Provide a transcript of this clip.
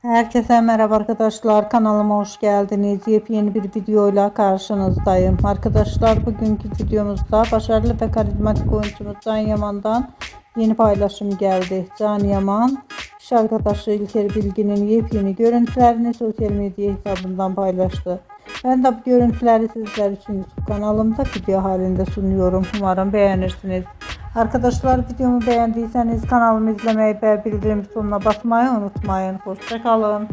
Herkese merhaba arkadaşlar, kanalıma hoş geldiniz. Yepyeni bir videoyla karşınızdayım. Arkadaşlar, bugünkü videomuzda başarılı ve karizmatik oyuncumuz Can Yaman'dan yeni paylaşım geldi. Can Yaman, iş arkadaşı İlker Bilgin'in yepyeni görüntülerini sosyal medya hesabından paylaştı. Ben de bu görüntüleri sizler için YouTube kanalımda video halinde sunuyorum. Umarım beğenirsiniz. Arkadaşlar, videomu beğendiyseniz kanalımı izlemeyi ve bildirim butonuna basmayı unutmayın. Hoşça kalın.